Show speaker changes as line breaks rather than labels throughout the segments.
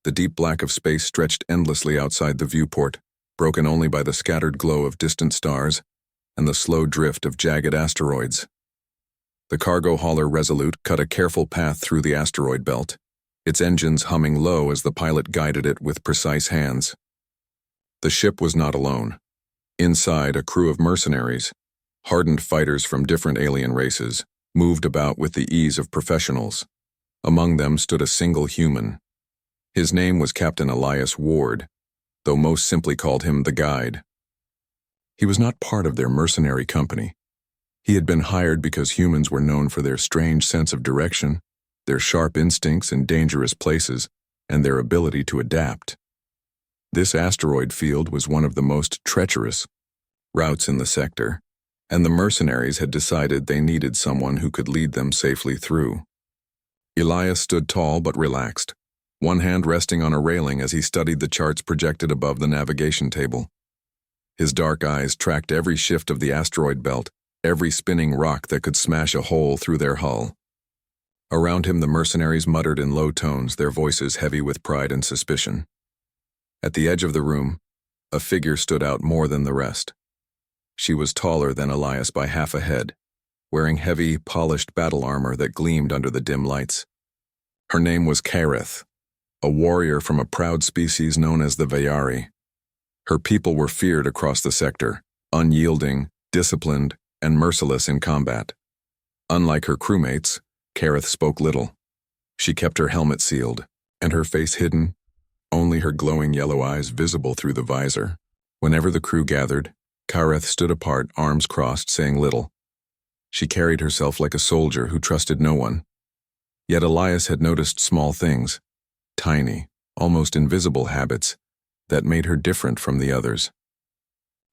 The deep black of space stretched endlessly outside the viewport, broken only by the scattered glow of distant stars and the slow drift of jagged asteroids. The cargo hauler Resolute cut a careful path through the asteroid belt, its engines humming low as the pilot guided it with precise hands. The ship was not alone. Inside, a crew of mercenaries, hardened fighters from different alien races, moved about with the ease of professionals. Among them stood a single human. His name was Captain Elias Ward, though most simply called him the Guide. He was not part of their mercenary company. He had been hired because humans were known for their strange sense of direction, their sharp instincts in dangerous places, and their ability to adapt. This asteroid field was one of the most treacherous routes in the sector, and the mercenaries had decided they needed someone who could lead them safely through. Elias stood tall but relaxed, one hand resting on a railing as he studied the charts projected above the navigation table. His dark eyes tracked every shift of the asteroid belt, every spinning rock that could smash a hole through their hull. Around him the mercenaries muttered in low tones, their voices heavy with pride and suspicion. At the edge of the room, a figure stood out more than the rest. She was taller than Elias by half a head, wearing heavy, polished battle armor that gleamed under the dim lights. Her name was Kareth, a warrior from a proud species known as the Veyari. Her people were feared across the sector, unyielding, disciplined, and merciless in combat. Unlike her crewmates, Kareth spoke little. She kept her helmet sealed, and her face hidden, only her glowing yellow eyes visible through the visor. Whenever the crew gathered, Kareth stood apart, arms crossed, saying little. She carried herself like a soldier who trusted no one. Yet Elias had noticed small things, tiny, almost invisible habits, that made her different from the others.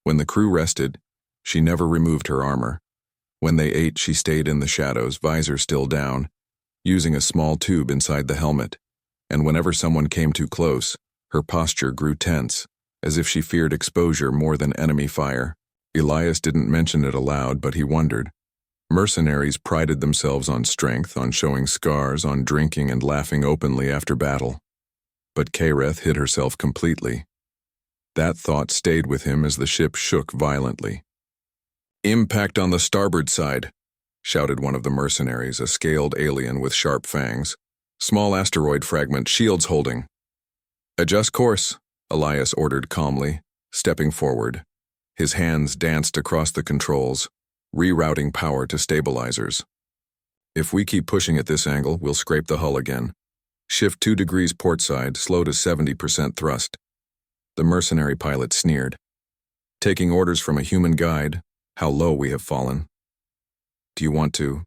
When the crew rested, she never removed her armor. When they ate, she stayed in the shadows, visor still down, using a small tube inside the helmet, and whenever someone came too close, her posture grew tense, as if she feared exposure more than enemy fire. Elias didn't mention it aloud, but he wondered. Mercenaries prided themselves on strength, on showing scars, on drinking and laughing openly after battle. But Kareth hid herself completely. That thought stayed with him as the ship shook violently. "Impact on the starboard side," shouted one of the mercenaries, a scaled alien with sharp fangs. "Small asteroid fragment, shields holding." "Adjust course," Elias ordered calmly, stepping forward. His hands danced across the controls, rerouting power to stabilizers. "If we keep pushing at this angle, we'll scrape the hull again. Shift 2 degrees port side, slow to 70% thrust." The mercenary pilot sneered. "Taking orders from a human guide, how low we have fallen." "Do you want to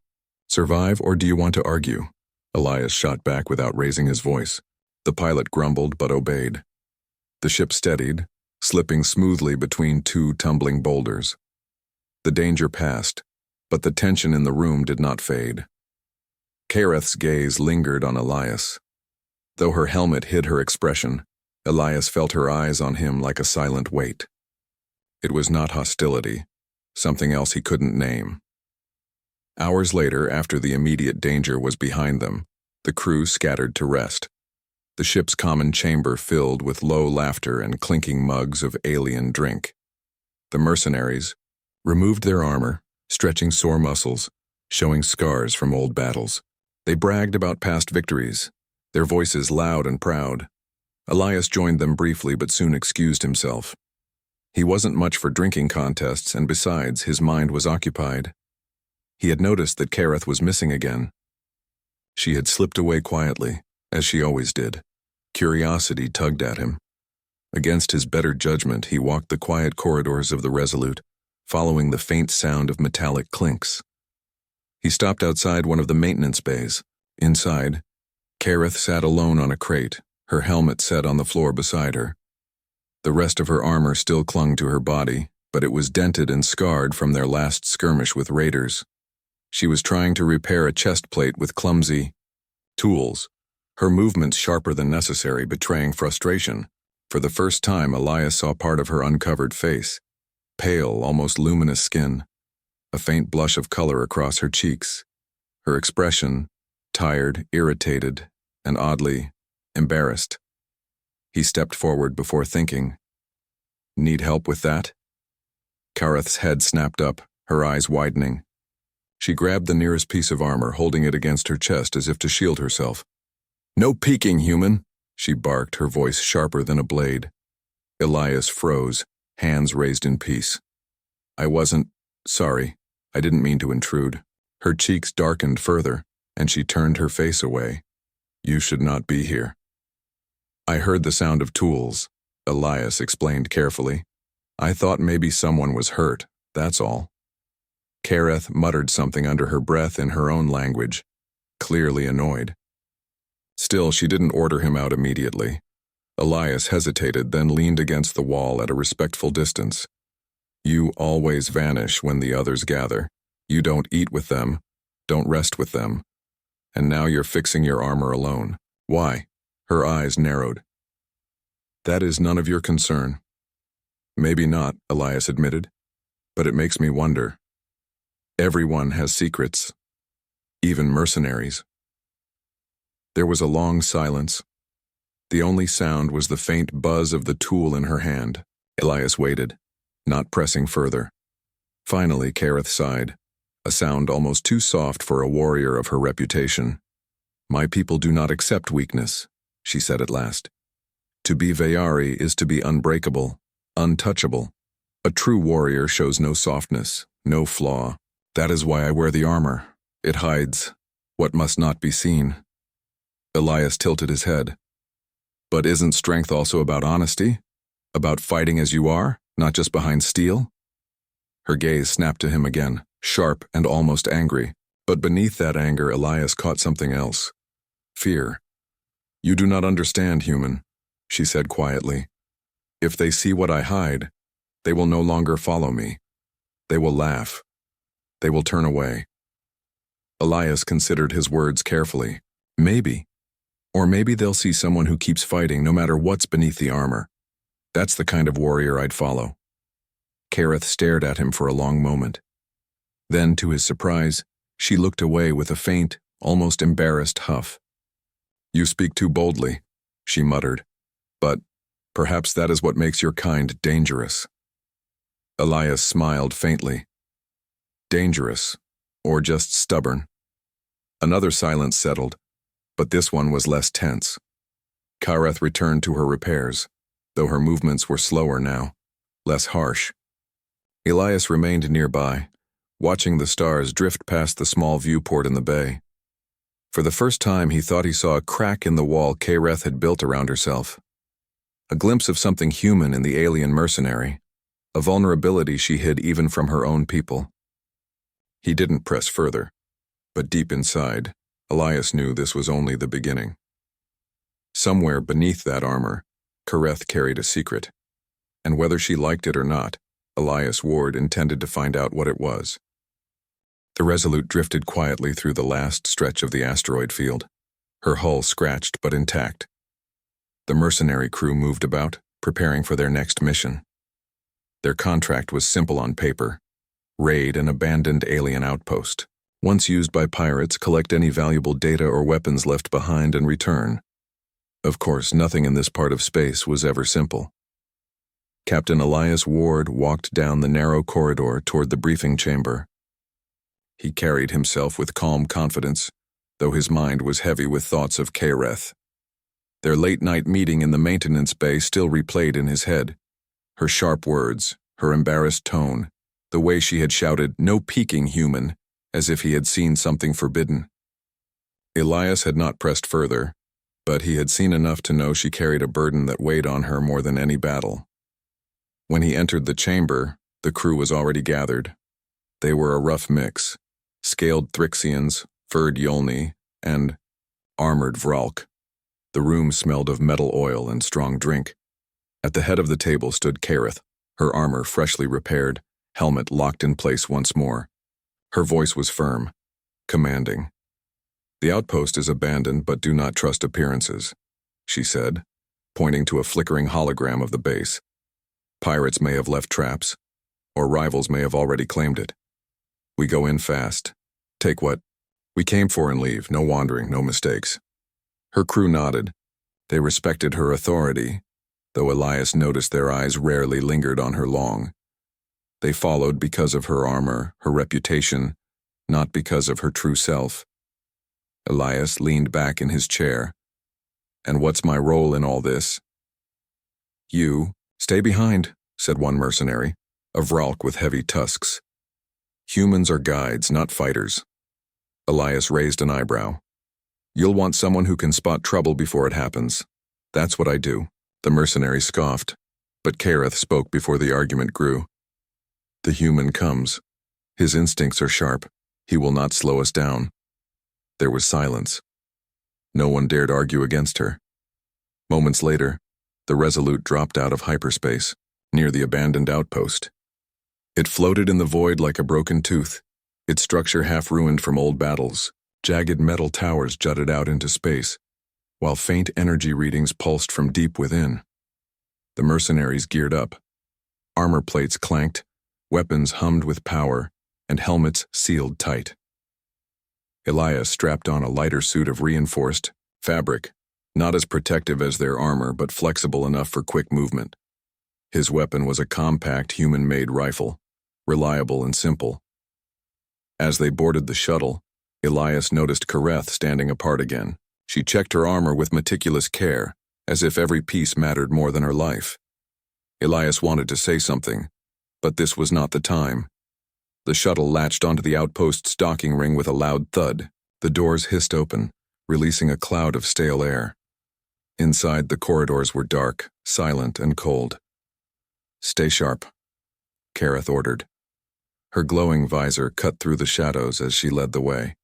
survive or do you want to argue?" Elias shot back without raising his voice. The pilot grumbled but obeyed. The ship steadied, slipping smoothly between two tumbling boulders. The danger passed, but the tension in the room did not fade. Kareth's gaze lingered on Elias. Though her helmet hid her expression, Elias felt her eyes on him like a silent weight. It was not hostility, something else he couldn't name. Hours later, after the immediate danger was behind them, the crew scattered to rest. The ship's common chamber filled with low laughter and clinking mugs of alien drink. The mercenaries removed their armor, stretching sore muscles, showing scars from old battles. They bragged about past victories, their voices loud and proud. Elias joined them briefly but soon excused himself. He wasn't much for drinking contests, and besides, his mind was occupied. He had noticed that Kareth was missing again. She had slipped away quietly, as she always did. Curiosity tugged at him. Against his better judgment, he walked the quiet corridors of the Resolute, following the faint sound of metallic clinks. He stopped outside one of the maintenance bays. Inside, Kareth sat alone on a crate, her helmet set on the floor beside her. The rest of her armor still clung to her body, but it was dented and scarred from their last skirmish with raiders. She was trying to repair a chest plate with clumsy tools, her movements sharper than necessary, betraying frustration. For the first time, Elias saw part of her uncovered face, pale, almost luminous skin, a faint blush of color across her cheeks. Her expression, tired, irritated, and oddly embarrassed. He stepped forward before thinking. Need help with that? Kareth's head snapped up, her eyes widening. She grabbed the nearest piece of armor, holding it against her chest as if to shield herself. No peeking, human, she barked, her voice sharper than a blade. Elias froze, hands raised in peace. I wasn't, sorry, I didn't mean to intrude. Her cheeks darkened further, and she turned her face away. You should not be here. I heard the sound of tools, Elias explained carefully. I thought maybe someone was hurt, that's all. Kareth muttered something under her breath in her own language, clearly annoyed. Still, she didn't order him out immediately. Elias hesitated, then leaned against the wall at a respectful distance. You always vanish when the others gather. You don't eat with them, don't rest with them. And now you're fixing your armor alone. Why? Her eyes narrowed. That is none of your concern. Maybe not, Elias admitted, but it makes me wonder. Everyone has secrets, even mercenaries. There was a long silence. The only sound was the faint buzz of the tool in her hand. Elias waited, not pressing further. Finally, Kareth sighed, a sound almost too soft for a warrior of her reputation. My people do not accept weakness, she said at last. To be Veyari is to be unbreakable, untouchable. A true warrior shows no softness, no flaw. That is why I wear the armor. It hides what must not be seen. Elias tilted his head. But isn't strength also about honesty? About fighting as you are, not just behind steel? Her gaze snapped to him again, sharp and almost angry. But beneath that anger, Elias caught something else. Fear. You do not understand, human, she said quietly. If they see what I hide, they will no longer follow me. They will laugh. They will turn away. Elias considered his words carefully. Maybe. Or maybe they'll see someone who keeps fighting no matter what's beneath the armor. That's the kind of warrior I'd follow. Kareth stared at him for a long moment. Then, to his surprise, she looked away with a faint, almost embarrassed huff. You speak too boldly, she muttered. But perhaps that is what makes your kind dangerous. Elias smiled faintly. Dangerous, or just stubborn. Another silence settled, but this one was less tense. Kareth returned to her repairs, though her movements were slower now, less harsh. Elias remained nearby, watching the stars drift past the small viewport in the bay. For the first time, he thought he saw a crack in the wall Kareth had built around herself. A glimpse of something human in the alien mercenary, a vulnerability she hid even from her own people. He didn't press further, but deep inside, Elias knew this was only the beginning. Somewhere beneath that armor, Kareth carried a secret, and whether she liked it or not, Elias Ward intended to find out what it was. The Resolute drifted quietly through the last stretch of the asteroid field, her hull scratched but intact. The mercenary crew moved about, preparing for their next mission. Their contract was simple on paper: raid an abandoned alien outpost. Once used by pirates, collect any valuable data or weapons left behind and return. Of course, nothing in this part of space was ever simple. Captain Elias Ward walked down the narrow corridor toward the briefing chamber. He carried himself with calm confidence, though his mind was heavy with thoughts of Kareth. Their late-night meeting in the maintenance bay still replayed in his head. Her sharp words, her embarrassed tone, the way she had shouted, "No peeking, human," as if he had seen something forbidden. Elias had not pressed further, but he had seen enough to know she carried a burden that weighed on her more than any battle. When he entered the chamber, the crew was already gathered. They were a rough mix: scaled Thrixians, furred Yolni, and armored Vralk. The room smelled of metal oil and strong drink. At the head of the table stood Kareth, her armor freshly repaired, helmet locked in place once more. Her voice was firm, commanding. "The outpost is abandoned, but do not trust appearances," she said, pointing to a flickering hologram of the base. "Pirates may have left traps, or rivals may have already claimed it. We go in fast, take what we came for and leave, no wandering, no mistakes." Her crew nodded. They respected her authority, though Elias noticed their eyes rarely lingered on her long. They followed because of her armor, her reputation, not because of her true self. Elias leaned back in his chair. "And what's my role in all this?" "You, stay behind," said one mercenary, a Vralk with heavy tusks. "Humans are guides, not fighters." Elias raised an eyebrow. "You'll want someone who can spot trouble before it happens." "That's what I do," the mercenary scoffed, but Kareth spoke before the argument grew. "The human comes. His instincts are sharp. He will not slow us down." There was silence. No one dared argue against her. Moments later, the Resolute dropped out of hyperspace, near the abandoned outpost. It floated in the void like a broken tooth, its structure half ruined from old battles. Jagged metal towers jutted out into space, while faint energy readings pulsed from deep within. The mercenaries geared up. Armor plates clanked, weapons hummed with power, and helmets sealed tight. Elias strapped on a lighter suit of reinforced fabric, not as protective as their armor but flexible enough for quick movement. His weapon was a compact human-made rifle, reliable and simple. As they boarded the shuttle, Elias noticed Kareth standing apart again. She checked her armor with meticulous care, as if every piece mattered more than her life. Elias wanted to say something, but this was not the time. The shuttle latched onto the outpost's docking ring with a loud thud. The doors hissed open, releasing a cloud of stale air. Inside, the corridors were dark, silent, and cold. "Stay sharp," Kareth ordered. Her glowing visor cut through the shadows as she led the way.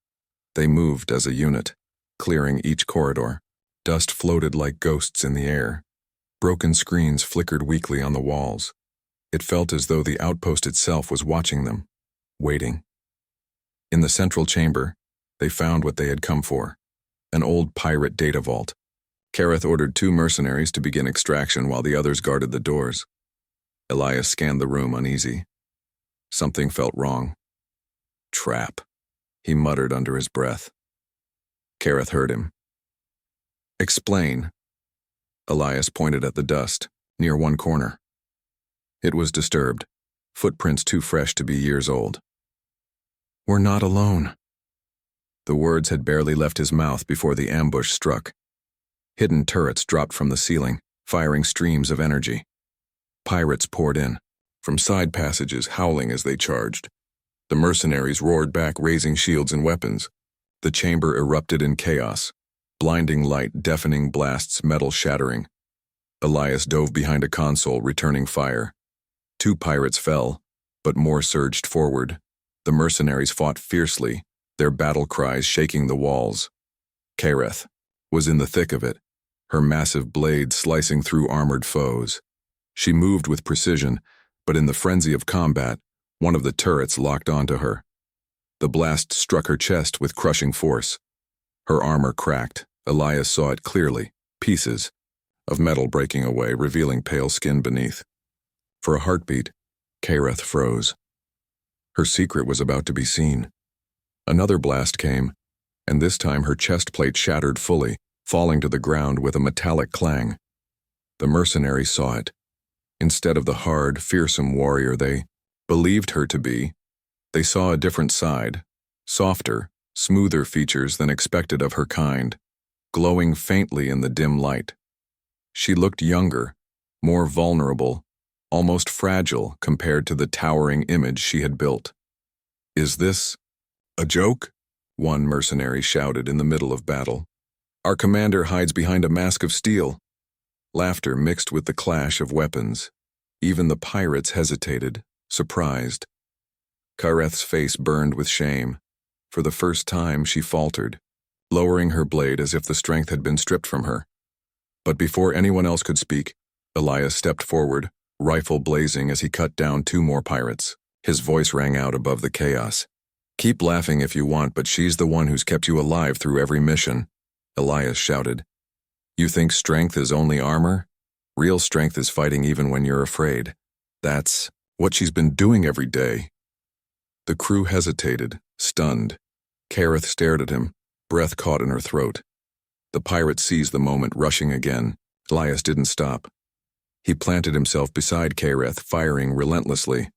They moved as a unit, clearing each corridor. Dust floated like ghosts in the air. Broken screens flickered weakly on the walls. It felt as though the outpost itself was watching them, waiting. In the central chamber, they found what they had come for, an old pirate data vault. Kareth ordered 2 mercenaries to begin extraction while the others guarded the doors. Elias scanned the room uneasy. Something felt wrong. "Trap," he muttered under his breath. Kareth heard him. "Explain." Elias pointed at the dust, near one corner. It was disturbed, footprints too fresh to be years old. "We're not alone." The words had barely left his mouth before the ambush struck. Hidden turrets dropped from the ceiling, firing streams of energy. Pirates poured in, from side passages, howling as they charged. The mercenaries roared back, raising shields and weapons. The chamber erupted in chaos. Blinding light, deafening blasts, metal shattering. Elias dove behind a console, returning fire. 2 pirates fell, but more surged forward. The mercenaries fought fiercely, their battle cries shaking the walls. Kareth was in the thick of it, her massive blade slicing through armored foes. She moved with precision, but in the frenzy of combat, one of the turrets locked onto her. The blast struck her chest with crushing force. Her armor cracked. Elias saw it clearly, pieces of metal breaking away, revealing pale skin beneath. For a heartbeat, Kareth froze. Her secret was about to be seen. Another blast came, and this time her chest plate shattered fully, falling to the ground with a metallic clang. The mercenaries saw it. Instead of the hard, fearsome warrior they believed her to be, they saw a different side, softer, smoother features than expected of her kind, glowing faintly in the dim light. She looked younger, more vulnerable, almost fragile compared to the towering image she had built. "Is this a joke?" one mercenary shouted in the middle of battle. "Our commander hides behind a mask of steel." Laughter mixed with the clash of weapons. Even the pirates hesitated, surprised. Kareth's face burned with shame. For the first time, she faltered, lowering her blade as if the strength had been stripped from her. But before anyone else could speak, Elias stepped forward, rifle blazing as he cut down 2 more pirates. His voice rang out above the chaos. "Keep laughing if you want, but she's the one who's kept you alive through every mission," Elias shouted. "You think strength is only armor? Real strength is fighting even when you're afraid. That's what she's been doing every day." The crew hesitated, stunned. Kareth stared at him, breath caught in her throat. The pirate seized the moment, rushing again. Elias didn't stop. He planted himself beside Kareth, firing relentlessly.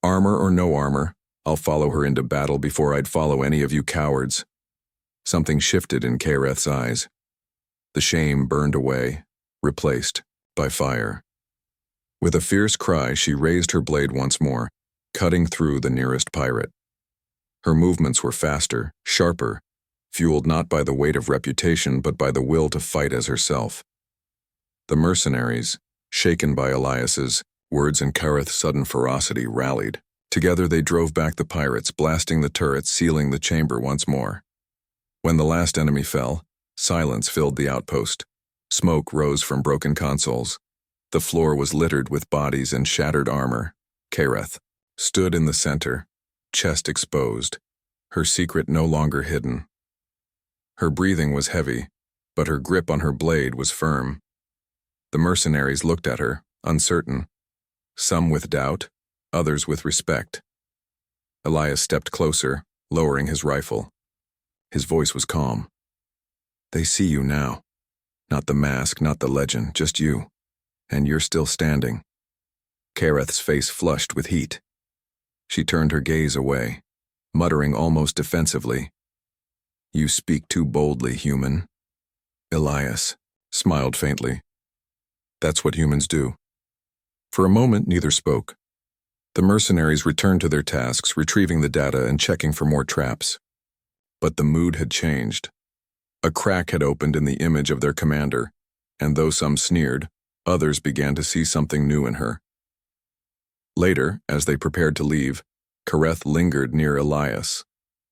Armor or no armor, I'll follow her into battle before I'd follow any of you cowards. Something shifted in Kareth's eyes. The shame burned away, replaced by fire. With a fierce cry, she raised her blade once more, cutting through the nearest pirate. Her movements were faster, sharper, fueled not by the weight of reputation but by the will to fight as herself. The mercenaries, shaken by Elias's words and Kareth's sudden ferocity, rallied. Together they drove back the pirates, blasting the turrets, sealing the chamber once more. When the last enemy fell, silence filled the outpost. Smoke rose from broken consoles. The floor was littered with bodies and shattered armor. Kareth stood in the center, chest exposed, her secret no longer hidden. Her breathing was heavy, but her grip on her blade was firm. The mercenaries looked at her, uncertain, some with doubt, others with respect. Elias stepped closer, lowering his rifle. His voice was calm. They see you now. Not the mask, not the legend, just you. And you're still standing. Kareth's face flushed with heat. She turned her gaze away, muttering almost defensively. You speak too boldly, human. Elias smiled faintly. That's what humans do. For a moment, neither spoke. The mercenaries returned to their tasks, retrieving the data and checking for more traps. But the mood had changed. A crack had opened in the image of their commander, and though some sneered, others began to see something new in her. Later, as they prepared to leave, Kareth lingered near Elias.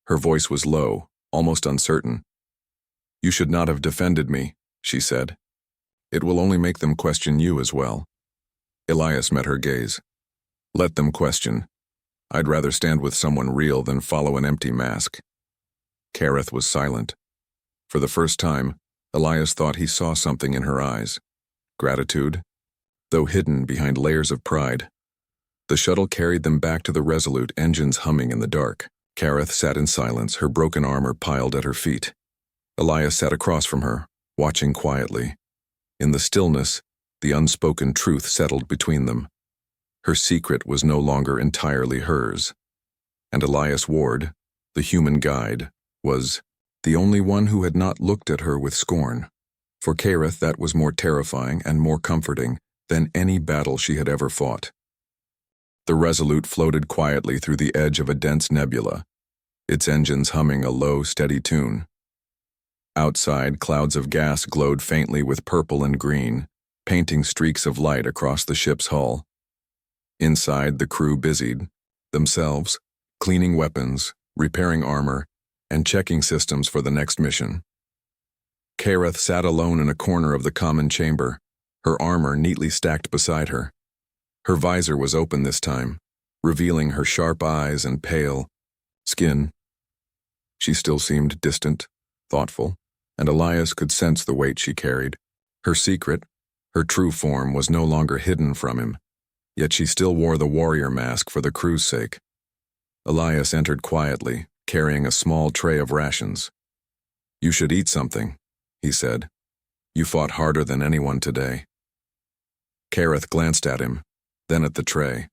Her voice was low, almost uncertain. You should not have defended me, she said. It will only make them question you as well. Elias met her gaze. Let them question. I'd rather stand with someone real than follow an empty mask. Kareth was silent. For the first time, Elias thought he saw something in her eyes. Gratitude, though hidden behind layers of pride. The shuttle carried them back to the Resolute, engines humming in the dark. Kareth sat in silence, her broken armor piled at her feet. Elias sat across from her, watching quietly. In the stillness, the unspoken truth settled between them. Her secret was no longer entirely hers. And Elias Ward, the human guide, was the only one who had not looked at her with scorn. For Kareth, that was more terrifying and more comforting than any battle she had ever fought. The Resolute floated quietly through the edge of a dense nebula, its engines humming a low, steady tune. Outside, clouds of gas glowed faintly with purple and green, painting streaks of light across the ship's hull. Inside, the crew busied themselves, cleaning weapons, repairing armor, and checking systems for the next mission. Kareth sat alone in a corner of the common chamber, her armor neatly stacked beside her. Her visor was open this time, revealing her sharp eyes and pale skin. She still seemed distant, thoughtful, and Elias could sense the weight she carried. Her secret, her true form, was no longer hidden from him, yet she still wore the warrior mask for the crew's sake. Elias entered quietly, carrying a small tray of rations. You should eat something, he said. You fought harder than anyone today. Kareth glanced at him, then at the tray.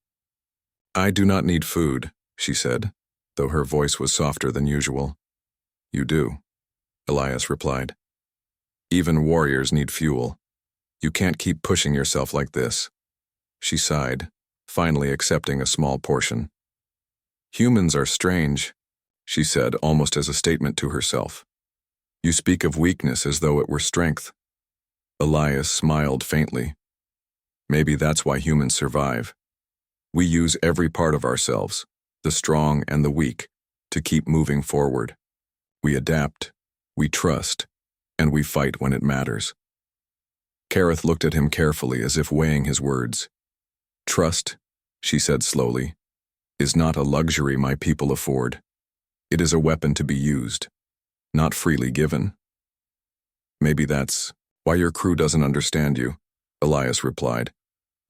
I do not need food, she said, though her voice was softer than usual. You do, Elias replied. Even warriors need fuel. You can't keep pushing yourself like this. She sighed, finally accepting a small portion. Humans are strange, she said, almost as a statement to herself. You speak of weakness as though it were strength. Elias smiled faintly. Maybe that's why humans survive. We use every part of ourselves, the strong and the weak, to keep moving forward. We adapt, we trust, and we fight when it matters. Kareth looked at him carefully as if weighing his words. Trust, she said slowly, is not a luxury my people afford. It is a weapon to be used, not freely given. Maybe that's why your crew doesn't understand you, Elias replied.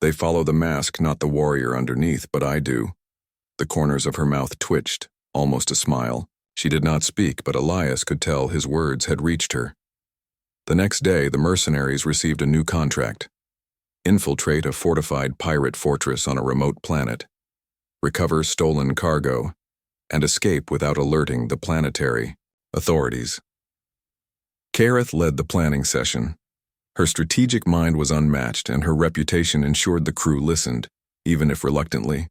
They follow the mask, not the warrior underneath, but I do. The corners of her mouth twitched, almost a smile. She did not speak, but Elias could tell his words had reached her. The next day, the mercenaries received a new contract: infiltrate a fortified pirate fortress on a remote planet, recover stolen cargo, and escape without alerting the planetary authorities. Kareth led the planning session. Her strategic mind was unmatched, and her reputation ensured the crew listened, even if reluctantly.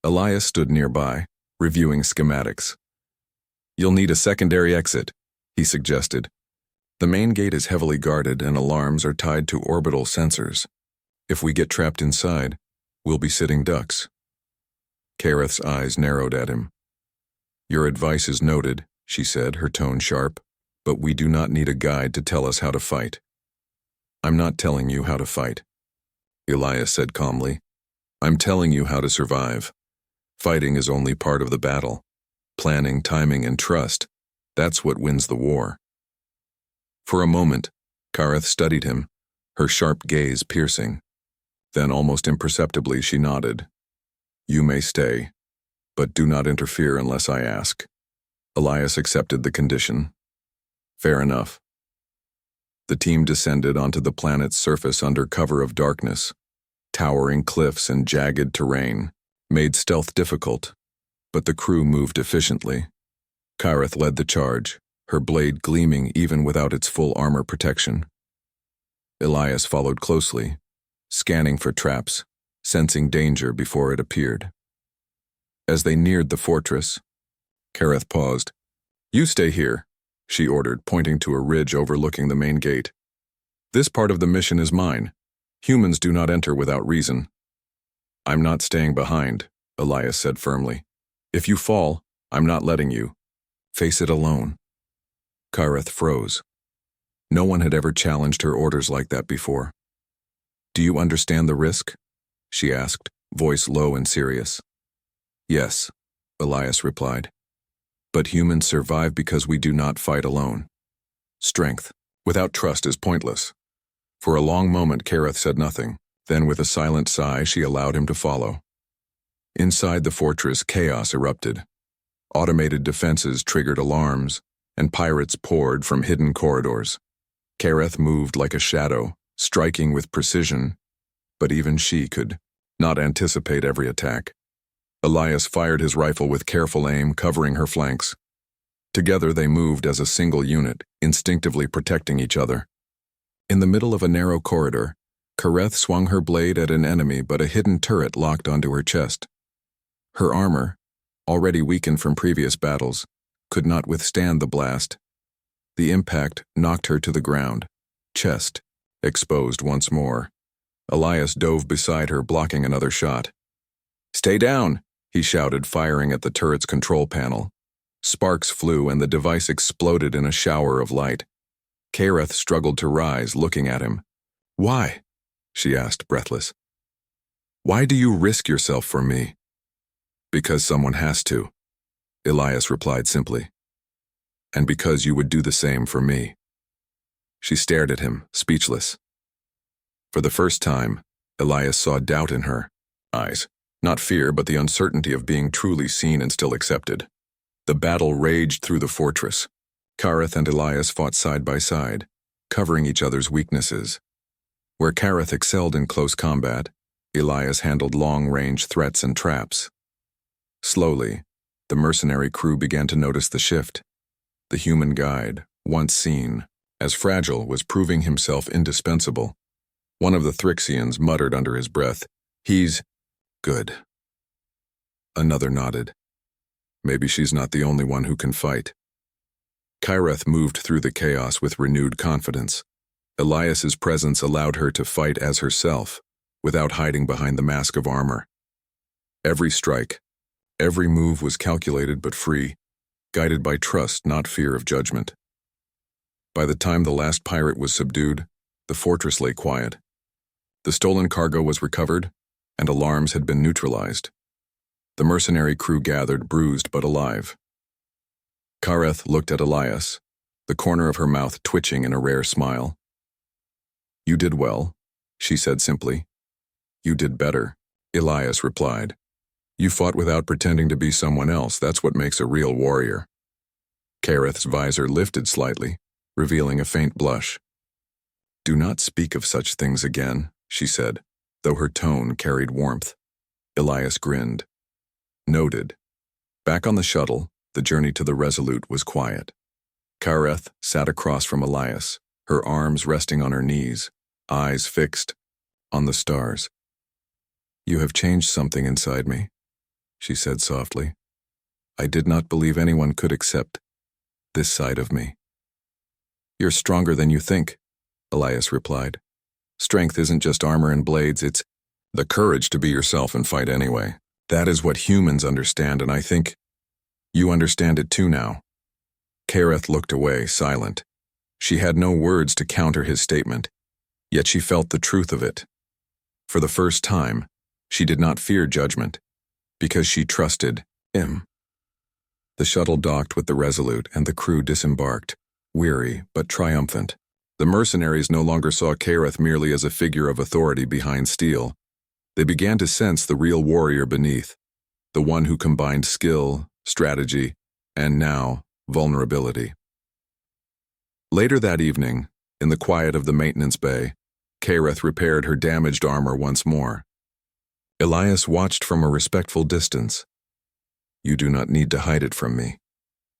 Elias stood nearby, reviewing schematics. "You'll need a secondary exit," he suggested. "The main gate is heavily guarded and alarms are tied to orbital sensors. If we get trapped inside, we'll be sitting ducks." Kareth's eyes narrowed at him. "Your advice is noted," she said, her tone sharp, "but we do not need a guide to tell us how to fight." "I'm not telling you how to fight," Elias said calmly. "I'm telling you how to survive. Fighting is only part of the battle. Planning, timing, and trust, that's what wins the war." For a moment, Kareth studied him, her sharp gaze piercing. Then, almost imperceptibly, she nodded. "You may stay, but do not interfere unless I ask." Elias accepted the condition. "Fair enough." The team descended onto the planet's surface under cover of darkness. Towering cliffs and jagged terrain made stealth difficult, but the crew moved efficiently. Kareth led the charge, her blade gleaming even without its full armor protection. Elias followed closely, scanning for traps, sensing danger before it appeared. As they neared the fortress, Kareth paused. "You stay here," she ordered, pointing to a ridge overlooking the main gate. "This part of the mission is mine. Humans do not enter without reason." "I'm not staying behind," Elias said firmly. "If you fall, I'm not letting you. Face it alone." Kareth froze. No one had ever challenged her orders like that before. "Do you understand the risk?" she asked, voice low and serious. "Yes," Elias replied. "But humans survive because we do not fight alone. Strength without trust is pointless." For a long moment, Kareth said nothing. Then, with a silent sigh, she allowed him to follow. Inside the fortress, chaos erupted. Automated defenses triggered alarms, and pirates poured from hidden corridors. Kareth moved like a shadow, striking with precision, but even she could not anticipate every attack. Elias fired his rifle with careful aim, covering her flanks. Together they moved as a single unit, instinctively protecting each other. In the middle of a narrow corridor, Kareth swung her blade at an enemy, but a hidden turret locked onto her chest. Her armor, already weakened from previous battles, could not withstand the blast. The impact knocked her to the ground, chest exposed once more. Elias dove beside her, blocking another shot. "Stay down!" he shouted, firing at the turret's control panel. Sparks flew and the device exploded in a shower of light. Kareth struggled to rise, looking at him. "Why?" she asked, breathless. "Why do you risk yourself for me?" "Because someone has to," Elias replied simply. "And because you would do the same for me." She stared at him, speechless. For the first time, Elias saw doubt in her eyes. Not fear, but the uncertainty of being truly seen and still accepted. The battle raged through the fortress. Kareth and Elias fought side by side, covering each other's weaknesses. Where Kareth excelled in close combat, Elias handled long-range threats and traps. Slowly, the mercenary crew began to notice the shift. The human guide, once seen as fragile, was proving himself indispensable. One of the Thrixians muttered under his breath, "He's good." Another nodded. "Maybe she's not the only one who can fight." Kareth moved through the chaos with renewed confidence. Elias's presence allowed her to fight as herself, without hiding behind the mask of armor. Every strike, every move was calculated but free, guided by trust, not fear of judgment. By the time the last pirate was subdued, the fortress lay quiet. The stolen cargo was recovered, and alarms had been neutralized. The mercenary crew gathered, bruised but alive. Kareth looked at Elias, the corner of her mouth twitching in a rare smile. "You did well," she said simply. "You did better," Elias replied. "You fought without pretending to be someone else. That's what makes a real warrior." Kareth's visor lifted slightly, revealing a faint blush. "Do not speak of such things again," she said, though her tone carried warmth. Elias grinned. Noted. Back on the shuttle, the journey to the Resolute was quiet. Kareth sat across from Elias, her arms resting on her knees, eyes fixed on the stars. "You have changed something inside me," she said softly. "I did not believe anyone could accept this side of me." "You're stronger than you think," Elias replied. "Strength isn't just armor and blades, it's the courage to be yourself and fight anyway. That is what humans understand, and I think you understand it too now." Kareth looked away, silent. She had no words to counter his statement, yet she felt the truth of it. For the first time, she did not fear judgment, because she trusted him. The shuttle docked with the Resolute, and the crew disembarked, weary but triumphant. The mercenaries no longer saw Kareth merely as a figure of authority behind steel. They began to sense the real warrior beneath, the one who combined skill, strategy, and now, vulnerability. Later that evening, in the quiet of the maintenance bay, Kareth repaired her damaged armor once more. Elias watched from a respectful distance. "You do not need to hide it from me,"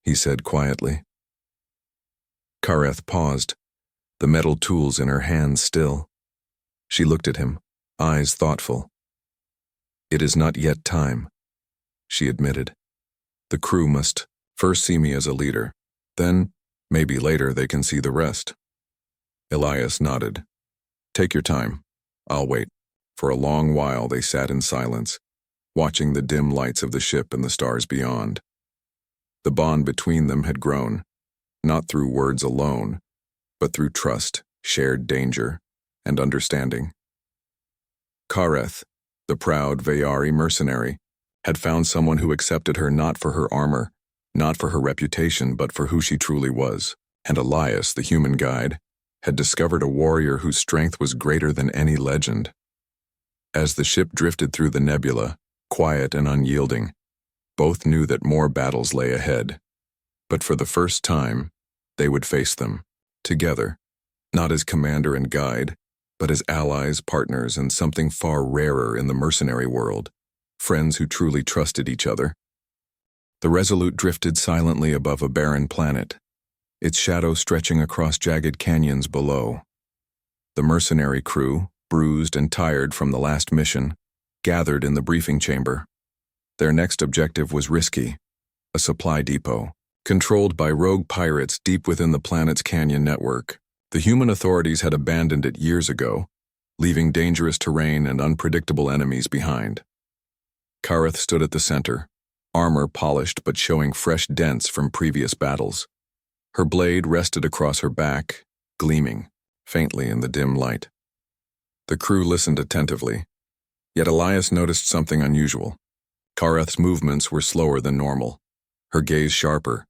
he said quietly. Kareth paused, the metal tools in her hands still. She looked at him, eyes thoughtful. "It is not yet time," she admitted. "The crew must first see me as a leader. Then, maybe later they can see the rest." Elias nodded. "Take your time. I'll wait." For a long while they sat in silence, watching the dim lights of the ship and the stars beyond. The bond between them had grown, not through words alone, but through trust, shared danger, and understanding. Kareth, the proud Veyari mercenary, had found someone who accepted her not for her armor, not for her reputation, but for who she truly was. And Elias, the human guide, had discovered a warrior whose strength was greater than any legend. As the ship drifted through the nebula, quiet and unyielding, both knew that more battles lay ahead. But for the first time, they would face them, together, not as commander and guide, but as allies, partners, and something far rarer in the mercenary world, friends who truly trusted each other. The Resolute drifted silently above a barren planet, its shadow stretching across jagged canyons below. The mercenary crew, bruised and tired from the last mission, gathered in the briefing chamber. Their next objective was risky, a supply depot, controlled by rogue pirates deep within the planet's canyon network. The human authorities had abandoned it years ago, leaving dangerous terrain and unpredictable enemies behind. Kareth stood at the center, armor polished but showing fresh dents from previous battles. Her blade rested across her back, gleaming faintly in the dim light. The crew listened attentively, yet Elias noticed something unusual. Kareth's movements were slower than normal, her gaze sharper,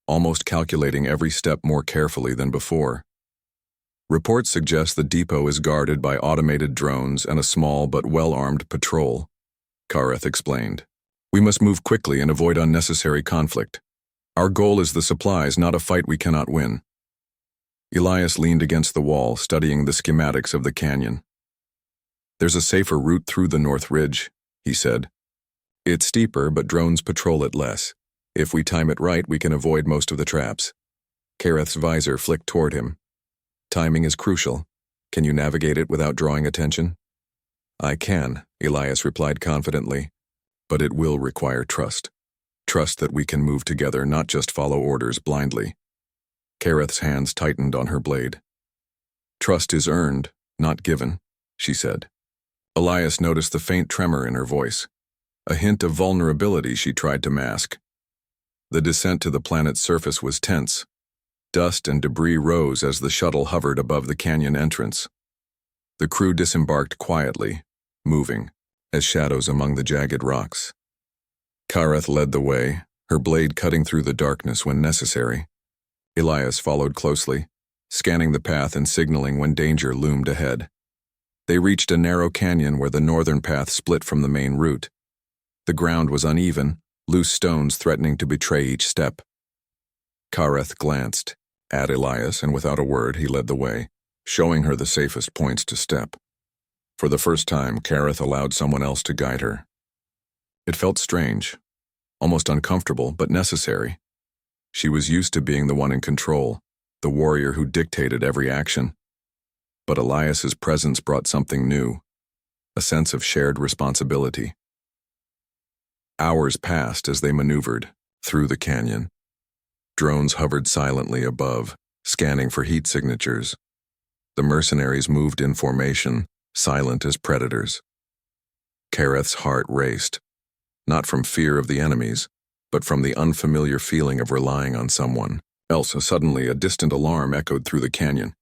almost calculating every step more carefully than before. Reports suggest the depot is guarded by automated drones and a small but well-armed patrol, Kareth explained. "We must move quickly and avoid unnecessary conflict. Our goal is the supplies, not a fight we cannot win." Elias leaned against the wall, studying the schematics of the canyon. "There's a safer route through the North Ridge," he said. "It's steeper, but drones patrol it less. If we time it right, we can avoid most of the traps." Kareth's visor flicked toward him. "Timing is crucial. Can you navigate it without drawing attention?" "I can," Elias replied confidently, "but it will require trust. Trust that we can move together, not just follow orders blindly." Kareth's hands tightened on her blade. "Trust is earned, not given," she said. Elias noticed the faint tremor in her voice, a hint of vulnerability she tried to mask. The descent to the planet's surface was tense. Dust and debris rose as the shuttle hovered above the canyon entrance. The crew disembarked quietly, moving, as shadows among the jagged rocks. Kareth led the way, her blade cutting through the darkness when necessary. Elias followed closely, scanning the path and signaling when danger loomed ahead. They reached a narrow canyon where the northern path split from the main route. The ground was uneven, loose stones threatening to betray each step. Kareth glanced, Add Elias, and without a word he led the way, showing her the safest points to step. For the first time, Kareth allowed someone else to guide her. It felt strange, almost uncomfortable, but necessary. She was used to being the one in control, the warrior who dictated every action. But Elias's presence brought something new, a sense of shared responsibility. Hours passed as they maneuvered through the canyon. Drones hovered silently above, scanning for heat signatures. The mercenaries moved in formation, silent as predators. Kareth's heart raced, not from fear of the enemies, but from the unfamiliar feeling of relying on someone else. Suddenly, a distant alarm echoed through the canyon.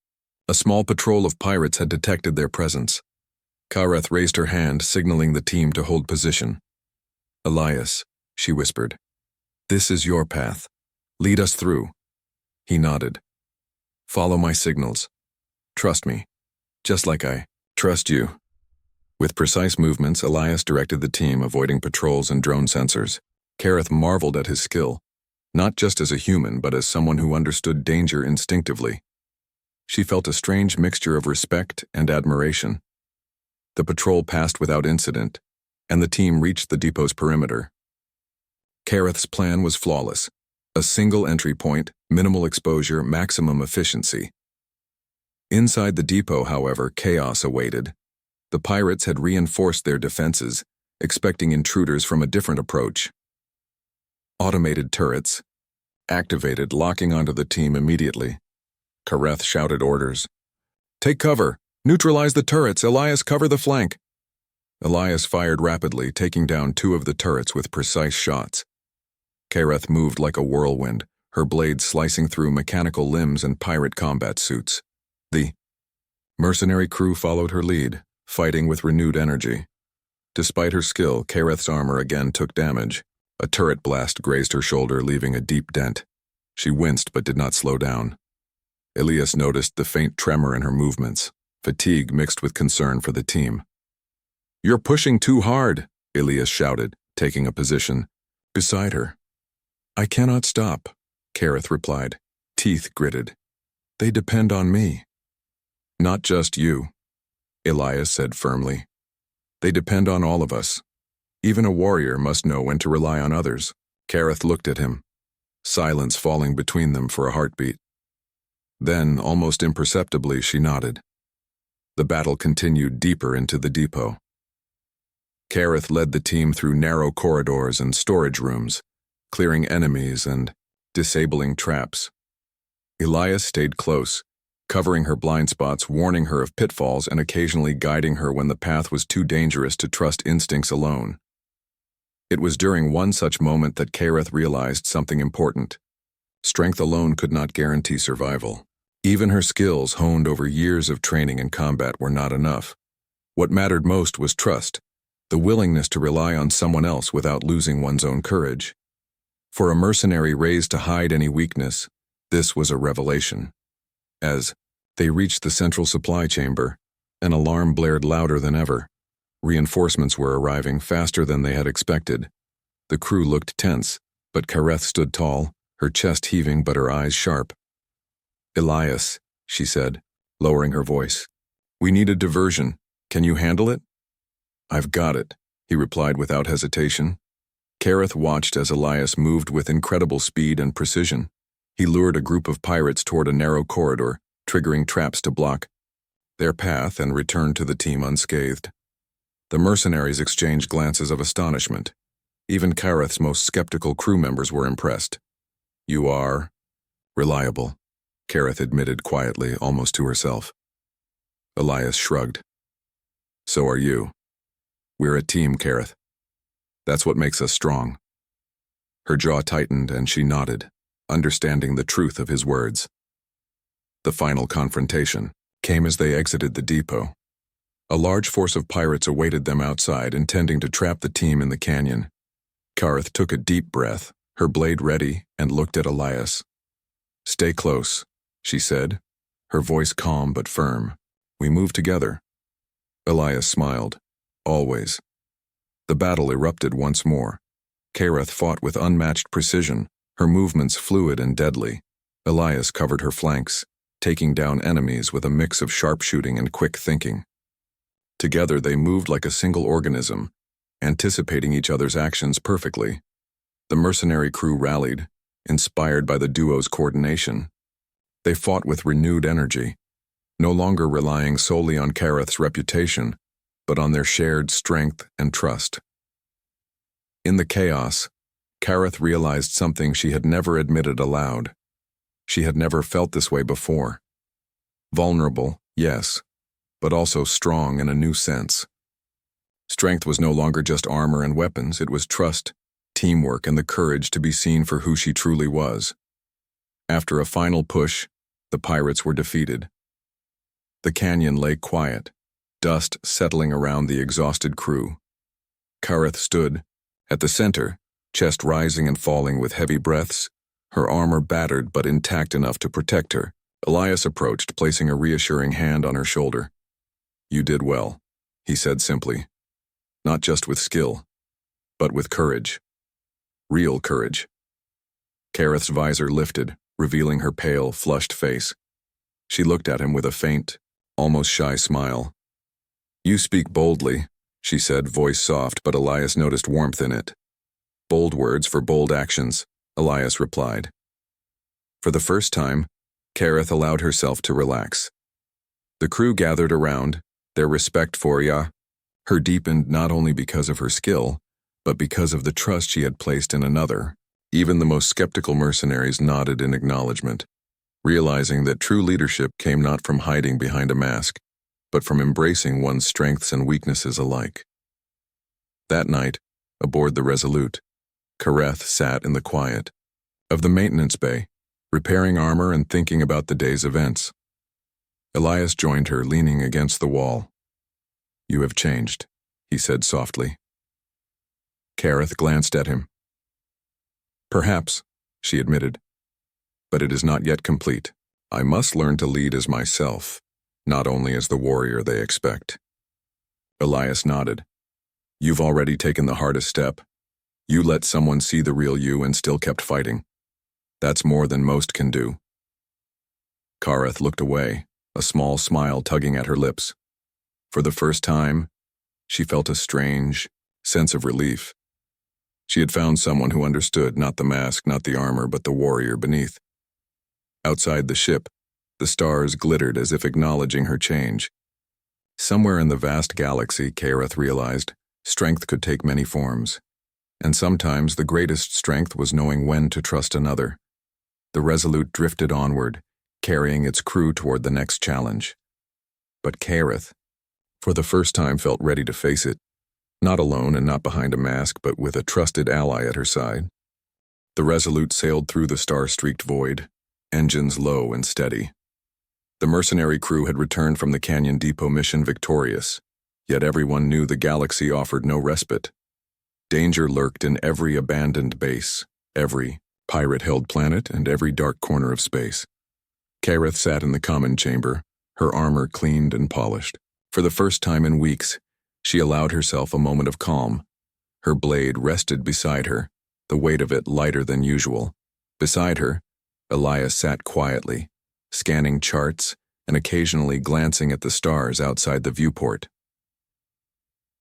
A small patrol of pirates had detected their presence. Kareth raised her hand, signaling the team to hold position. "Elias," she whispered, "this is your path. Lead us through." He nodded. "Follow my signals. Trust me, just like I trust you." With precise movements, Elias directed the team, avoiding patrols and drone sensors. Kareth marveled at his skill, not just as a human, but as someone who understood danger instinctively. She felt a strange mixture of respect and admiration. The patrol passed without incident, and the team reached the depot's perimeter. Kareth's plan was flawless. A single entry point, minimal exposure, maximum efficiency. Inside the depot, however, chaos awaited. The pirates had reinforced their defenses, expecting intruders from a different approach. Automated turrets activated, locking onto the team immediately. Kareth shouted orders. "Take cover! Neutralize the turrets! Elias, cover the flank!" Elias fired rapidly, taking down 2 of the turrets with precise shots. Kareth moved like a whirlwind, her blades slicing through mechanical limbs and pirate combat suits. The mercenary crew followed her lead, fighting with renewed energy. Despite her skill, Kareth's armor again took damage. A turret blast grazed her shoulder, leaving a deep dent. She winced but did not slow down. Elias noticed the faint tremor in her movements, fatigue mixed with concern for the team. "You're pushing too hard," Elias shouted, taking a position beside her. "I cannot stop," Kareth replied, teeth gritted. "They depend on me." "Not just you," Elias said firmly. "They depend on all of us. Even a warrior must know when to rely on others." Kareth looked at him, silence falling between them for a heartbeat. Then, almost imperceptibly, she nodded. The battle continued deeper into the depot. Kareth led the team through narrow corridors and storage rooms, clearing enemies and disabling traps. Elias stayed close, covering her blind spots, warning her of pitfalls and occasionally guiding her when the path was too dangerous to trust instincts alone. It was during one such moment that Kareth realized something important. Strength alone could not guarantee survival. Even her skills, honed over years of training and combat, were not enough. What mattered most was trust, the willingness to rely on someone else without losing one's own courage. For a mercenary raised to hide any weakness, this was a revelation. As they reached the central supply chamber, an alarm blared louder than ever. Reinforcements were arriving faster than they had expected. The crew looked tense, but Kareth stood tall, her chest heaving but her eyes sharp. "Elias," she said, lowering her voice, "we need a diversion. Can you handle it?" "I've got it," he replied without hesitation. Kareth watched as Elias moved with incredible speed and precision. He lured a group of pirates toward a narrow corridor, triggering traps to block their path, and returned to the team unscathed. The mercenaries exchanged glances of astonishment. Even Kareth's most skeptical crew members were impressed. "You are reliable," Kareth admitted quietly, almost to herself. Elias shrugged. "So are you. We're a team, Kareth. That's what makes us strong." Her jaw tightened and she nodded, understanding the truth of his words. The final confrontation came as they exited the depot. A large force of pirates awaited them outside, intending to trap the team in the canyon. Kareth took a deep breath, her blade ready, and looked at Elias. "Stay close," she said, her voice calm but firm. "We move together." Elias smiled. "Always." The battle erupted once more. Kareth fought with unmatched precision, her movements fluid and deadly. Elias covered her flanks, taking down enemies with a mix of sharpshooting and quick thinking. Together they moved like a single organism, anticipating each other's actions perfectly. The mercenary crew rallied, inspired by the duo's coordination. They fought with renewed energy, no longer relying solely on Kareth's reputation, but on their shared strength and trust. In the chaos, Kareth realized something she had never admitted aloud. She had never felt this way before. Vulnerable, yes, but also strong in a new sense. Strength was no longer just armor and weapons, it was trust, teamwork, and the courage to be seen for who she truly was. After a final push, the pirates were defeated. The canyon lay quiet, dust settling around the exhausted crew. Kareth stood, at the center, chest rising and falling with heavy breaths, her armor battered but intact enough to protect her. Elias approached, placing a reassuring hand on her shoulder. "You did well," he said simply. "Not just with skill, but with courage. Real courage." Kareth's visor lifted, revealing her pale, flushed face. She looked at him with a faint, almost shy smile. "You speak boldly," she said, voice soft, but Elias noticed warmth in it. "Bold words for bold actions," Elias replied. For the first time, Kareth allowed herself to relax. The crew gathered around, their respect for her deepened not only because of her skill, but because of the trust she had placed in another. Even the most skeptical mercenaries nodded in acknowledgement, realizing that true leadership came not from hiding behind a mask, but from embracing one's strengths and weaknesses alike. That night, aboard the Resolute, Kareth sat in the quiet of the maintenance bay, repairing armor and thinking about the day's events. Elias joined her, leaning against the wall. "You have changed," he said softly. Kareth glanced at him. "Perhaps," she admitted, "but it is not yet complete. I must learn to lead as myself, not only as the warrior they expect." Elias nodded. "You've already taken the hardest step. You let someone see the real you and still kept fighting. That's more than most can do." Kareth looked away, a small smile tugging at her lips. For the first time, she felt a strange sense of relief. She had found someone who understood not the mask, not the armor, but the warrior beneath. Outside the ship, the stars glittered as if acknowledging her change. Somewhere in the vast galaxy, Kareth realized, strength could take many forms. And sometimes the greatest strength was knowing when to trust another. The Resolute drifted onward, carrying its crew toward the next challenge. But Kareth, for the first time, felt ready to face it, not alone and not behind a mask, but with a trusted ally at her side. The Resolute sailed through the star-streaked void, engines low and steady. The mercenary crew had returned from the Canyon Depot mission victorious, yet everyone knew the galaxy offered no respite. Danger lurked in every abandoned base, every pirate-held planet, and every dark corner of space. Kareth sat in the common chamber, her armor cleaned and polished. For the first time in weeks, she allowed herself a moment of calm. Her blade rested beside her, the weight of it lighter than usual. Beside her, Elias sat quietly, scanning charts and occasionally glancing at the stars outside the viewport.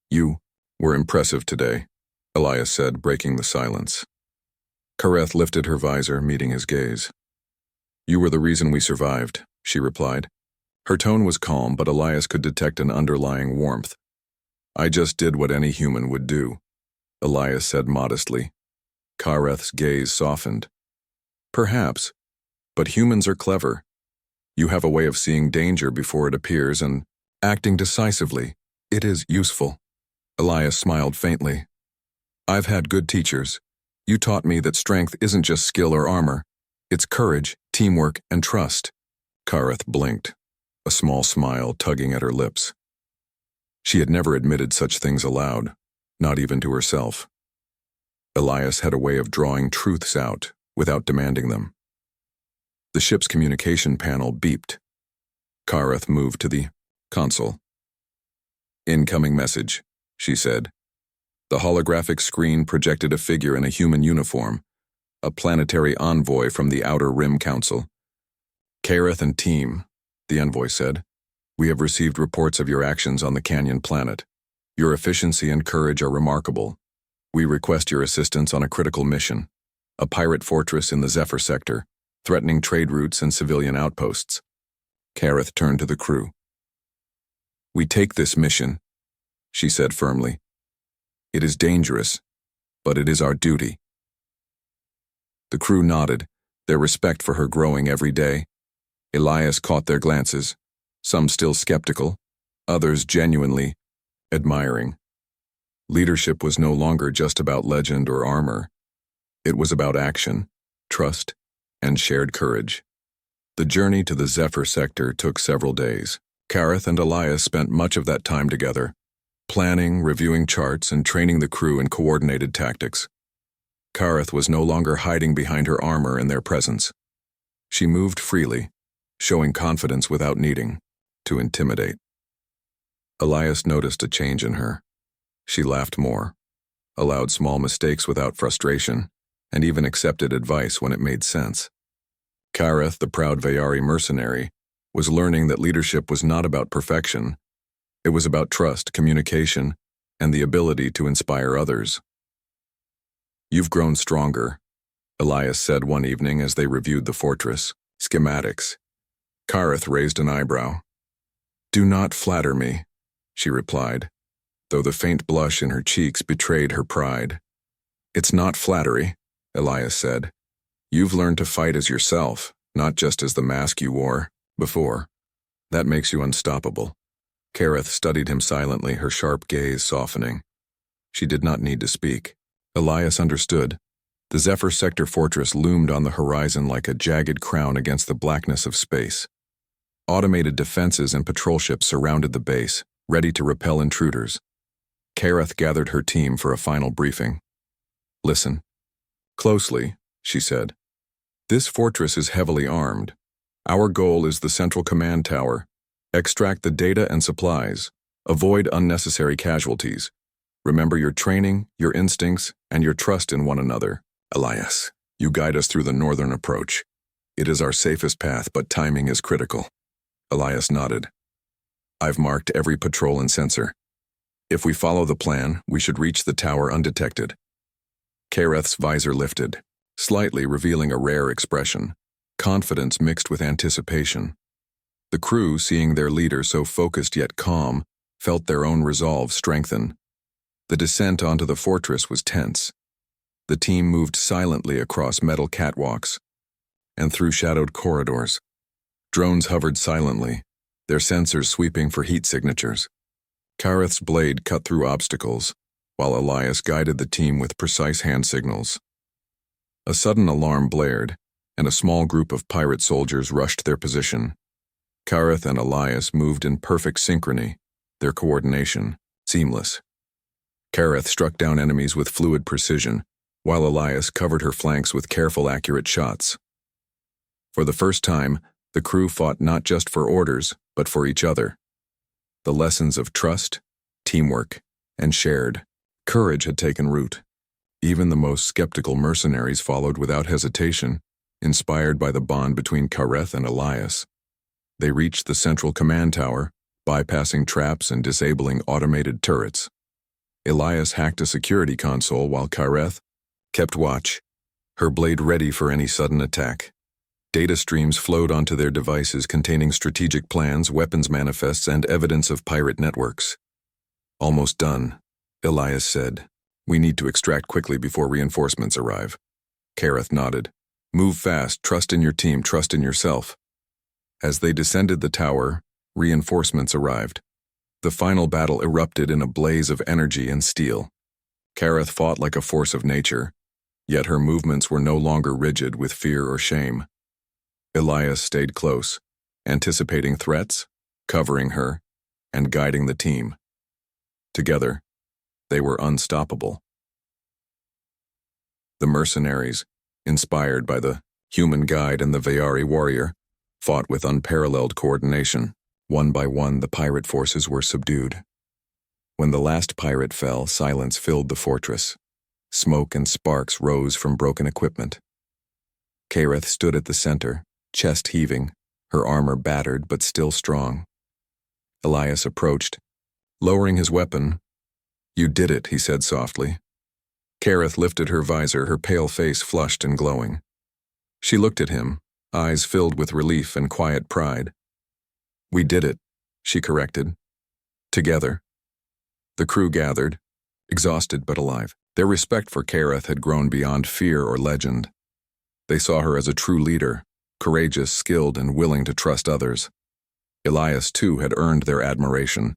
"You were impressive today," Elias said, breaking the silence. Kareth lifted her visor, meeting his gaze. "You were the reason we survived," she replied. Her tone was calm, but Elias could detect an underlying warmth. "I just did what any human would do," Elias said modestly. Kareth's gaze softened. "Perhaps, but humans are clever. You have a way of seeing danger before it appears and acting decisively. It is useful." Elias smiled faintly. "I've had good teachers. You taught me that strength isn't just skill or armor. It's courage, teamwork, and trust." Kareth blinked, a small smile tugging at her lips. She had never admitted such things aloud, not even to herself. Elias had a way of drawing truths out without demanding them. The ship's communication panel beeped. Kareth moved to the console. "Incoming message," she said. The holographic screen projected a figure in a human uniform, a planetary envoy from the Outer Rim Council, "Kareth and team," the envoy said. "We have received reports of your actions on the Canyon planet. Your efficiency and courage are remarkable. We request your assistance on a critical mission, a pirate fortress in the Zephyr sector, threatening trade routes and civilian outposts." Kareth turned to the crew. "We take this mission," she said firmly. "It is dangerous, but it is our duty." The crew nodded, their respect for her growing every day. Elias caught their glances, some still skeptical, others genuinely admiring. Leadership was no longer just about legend or armor. It was about action, trust, and shared courage. The journey to the Zephyr sector took several days. Kareth and Elias spent much of that time together, planning, reviewing charts, and training the crew in coordinated tactics. Kareth was no longer hiding behind her armor in their presence. She moved freely, showing confidence without needing to intimidate. Elias noticed a change in her. She laughed more, allowed small mistakes without frustration, and even accepted advice when it made sense. Kareth, the proud Veyari mercenary, was learning that leadership was not about perfection. It was about trust, communication, and the ability to inspire others. "You've grown stronger," Elias said one evening as they reviewed the fortress. "Schematics." Kareth raised an eyebrow. "Do not flatter me," she replied, though the faint blush in her cheeks betrayed her pride. "It's not flattery," Elias said. "You've learned to fight as yourself, not just as the mask you wore before. That makes you unstoppable." Kareth studied him silently, her sharp gaze softening. She did not need to speak. Elias understood. The Zephyr sector fortress loomed on the horizon like a jagged crown against the blackness of space. Automated defenses and patrol ships surrounded the base, ready to repel intruders. Kareth gathered her team for a final briefing. "Listen closely," she said. "This fortress is heavily armed. Our goal is the central command tower. Extract the data and supplies. Avoid unnecessary casualties. Remember your training, your instincts, and your trust in one another. Elias, you guide us through the northern approach. It is our safest path, but timing is critical." Elias nodded. "I've marked every patrol and sensor. If we follow the plan, we should reach the tower undetected." Kareth's visor lifted, slightly revealing a rare expression, confidence mixed with anticipation. The crew, seeing their leader so focused yet calm, felt their own resolve strengthen. The descent onto the fortress was tense. The team moved silently across metal catwalks and through shadowed corridors. Drones hovered silently, their sensors sweeping for heat signatures. Kareth's blade cut through obstacles, while Elias guided the team with precise hand signals. A sudden alarm blared, and a small group of pirate soldiers rushed their position. Kareth and Elias moved in perfect synchrony, their coordination seamless. Kareth struck down enemies with fluid precision, while Elias covered her flanks with careful, accurate shots. For the first time, the crew fought not just for orders, but for each other. The lessons of trust, teamwork, and shared courage had taken root. Even the most skeptical mercenaries followed without hesitation, inspired by the bond between Kareth and Elias. They reached the central command tower, bypassing traps and disabling automated turrets. Elias hacked a security console while Kareth kept watch, her blade ready for any sudden attack. Data streams flowed onto their devices containing strategic plans, weapons manifests, and evidence of pirate networks. "Almost done," Elias said. "We need to extract quickly before reinforcements arrive." Kareth nodded. "Move fast, trust in your team, trust in yourself." As they descended the tower, reinforcements arrived. The final battle erupted in a blaze of energy and steel. Kareth fought like a force of nature, yet her movements were no longer rigid with fear or shame. Elias stayed close, anticipating threats, covering her, and guiding the team. Together, they were unstoppable. The mercenaries, inspired by the human guide and the Veyari warrior, fought with unparalleled coordination. One by one, the pirate forces were subdued. When the last pirate fell, silence filled the fortress. Smoke and sparks rose from broken equipment. Kareth stood at the center, chest heaving, her armor battered but still strong. Elias approached, lowering his weapon. "You did it," he said softly. Kareth lifted her visor, her pale face flushed and glowing. She looked at him, eyes filled with relief and quiet pride. "We did it," she corrected. "Together." The crew gathered, exhausted but alive. Their respect for Kareth had grown beyond fear or legend. They saw her as a true leader, courageous, skilled, and willing to trust others. Elias, too, had earned their admiration,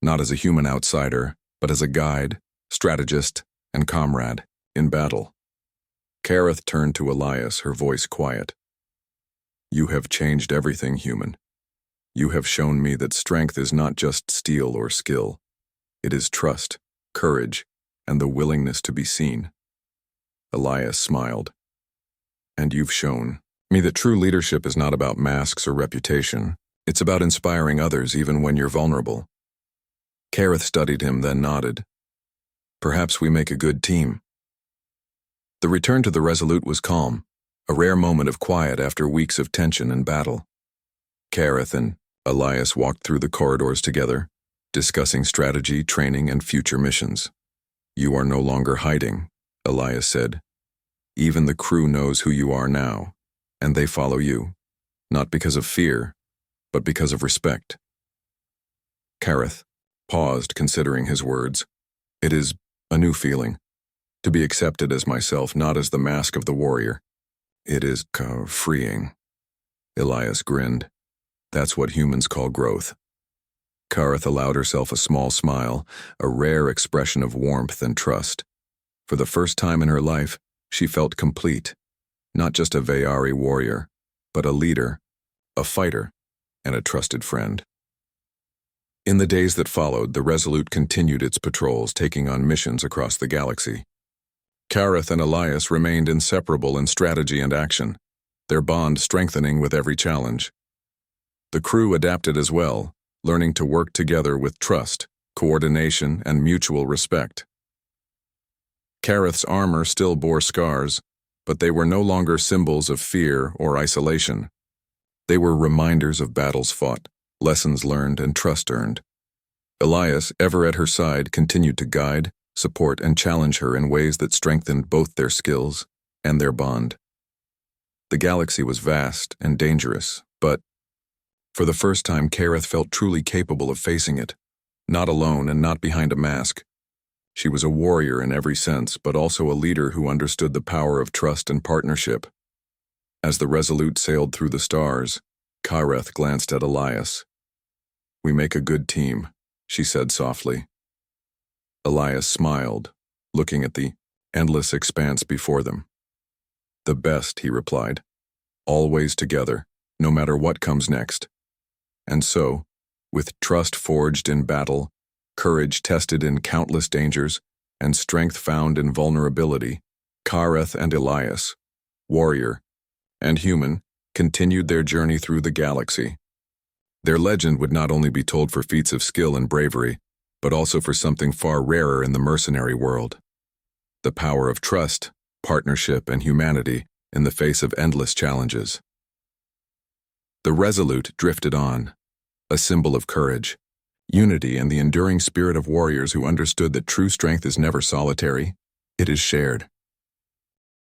not as a human outsider, but as a guide, strategist, and comrade in battle. Kareth turned to Elias, her voice quiet. "You have changed everything, human. You have shown me that strength is not just steel or skill. It is trust, courage, and the willingness to be seen." Elias smiled. "And you've shown me that true leadership is not about masks or reputation. It's about inspiring others even when you're vulnerable." Kareth studied him, then nodded. "Perhaps we make a good team." The return to the Resolute was calm, a rare moment of quiet after weeks of tension and battle. Kareth and Elias walked through the corridors together, discussing strategy, training, and future missions. "You are no longer hiding," Elias said. "Even the crew knows who you are now, and they follow you, not because of fear, but because of respect." Kareth paused, considering his words. "It is a new feeling, to be accepted as myself, not as the mask of the warrior. It is freeing." Elias grinned. "That's what humans call growth." Kareth allowed herself a small smile, a rare expression of warmth and trust. For the first time in her life, she felt complete, not just a Veyari warrior, but a leader, a fighter, and a trusted friend. In the days that followed, the Resolute continued its patrols, taking on missions across the galaxy. Kareth and Elias remained inseparable in strategy and action, their bond strengthening with every challenge. The crew adapted as well, learning to work together with trust, coordination, and mutual respect. Kareth's armor still bore scars, but they were no longer symbols of fear or isolation. They were reminders of battles fought, lessons learned, and trust earned. Elias, ever at her side, continued to guide, support, and challenge her in ways that strengthened both their skills and their bond. The galaxy was vast and dangerous, but for the first time, Kareth felt truly capable of facing it, not alone and not behind a mask. She was a warrior in every sense, but also a leader who understood the power of trust and partnership. As the Resolute sailed through the stars, Kareth glanced at Elias. "We make a good team," she said softly. Elias smiled, looking at the endless expanse before them. "The best," he replied. "Always together, no matter what comes next." And so, with trust forged in battle, courage tested in countless dangers, and strength found in vulnerability, Kareth and Elias, warrior and human, continued their journey through the galaxy. Their legend would not only be told for feats of skill and bravery, but also for something far rarer in the mercenary world: the power of trust, partnership, and humanity in the face of endless challenges. The Resolute drifted on, a symbol of courage, unity, and the enduring spirit of warriors who understood that true strength is never solitary, it is shared.